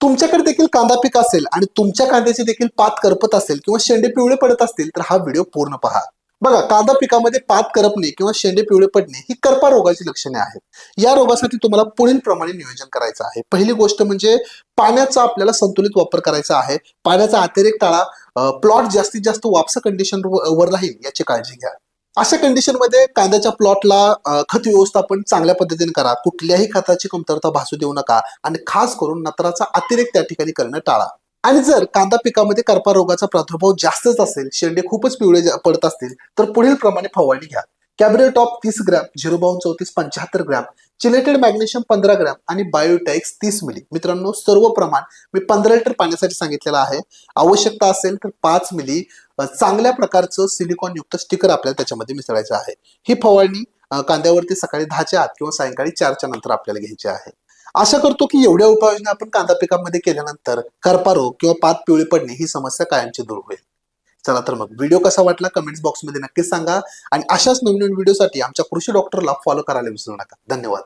तुमच्याकडे देखील कांदा पीक असेल आणि तुमच्या कांद्याची देखील पात करपत असेल किंवा शेंडे पिवळे पडत असतील तर हा व्हिडिओ पूर्ण पहा। बघा, कांदा पिकामध्ये पात करपणे किंवा शेंडे पिवळे पडणे ही करपा रोगाची लक्षणे आहेत। या रोगासाठी तुम्हाला पुढील प्रमाणे नियोजन करायचं आहे। पहिली गोष्ट म्हणजे पाण्याचा आपल्याला संतुलित वापर करायचा आहे। पाण्याचा अतिरेक टाळा। प्लॉट जास्तीत जास्त वापसा कंडिशन वर राहील याची काळजी घ्या। अशा कंडिशन मध्ये कांद्याच्या प्लॉटला खत व्यवस्थापन चांगल्या पद्धतीने करा। कुठल्याही खताची कमतरता भासू देऊ नका आणि खास करून नत्राचा अतिरेक त्या ठिकाणी करणं टाळा। आणि जर कांदा पिकामध्ये करपा रोगाचा प्रादुर्भाव जास्तच असेल, शेंडे खूपच पिवळे पडत असतील तर पुढील प्रमाणे फवारणी घ्या। कॅब्रेटॉप 30 gram, 05234 75 gram, chelated magnesium 15 gram आणि बायोटाइक्स 30 मिली। मित्रांनो, सर्व प्रमाण मी 15 लिटर पाण्यासाठी सांगितलेलं आहे। आवश्यकता असेल तर 5 मिली चांगल्या प्रकारचं सिलिकॉन युक्त स्टिकर आपल्याला त्याच्यामध्ये मिसळायचं आहे। ही फवारणी कांद्यावरती सकाळी 10च्या आत किंवा सायंकाळी 4च्या नंतर आपल्याला घ्यायची आहे। आशा करतो की एवढ्या उपाययोजना आपण कांदा पिकामध्ये केल्यानंतर करपा रोग किंवा पात पिवळे पडणे ही समस्या कायमची दूर होईल। चला तर मग व्हिडिओ कसा वाटला कमेंट्स बॉक्समध्ये नक्कीच सांगा आणि अशाच नवीन व्हिडिओसाठी आमच्या कृषी डॉक्टरला फॉलो करायला विसरू नका। धन्यवाद।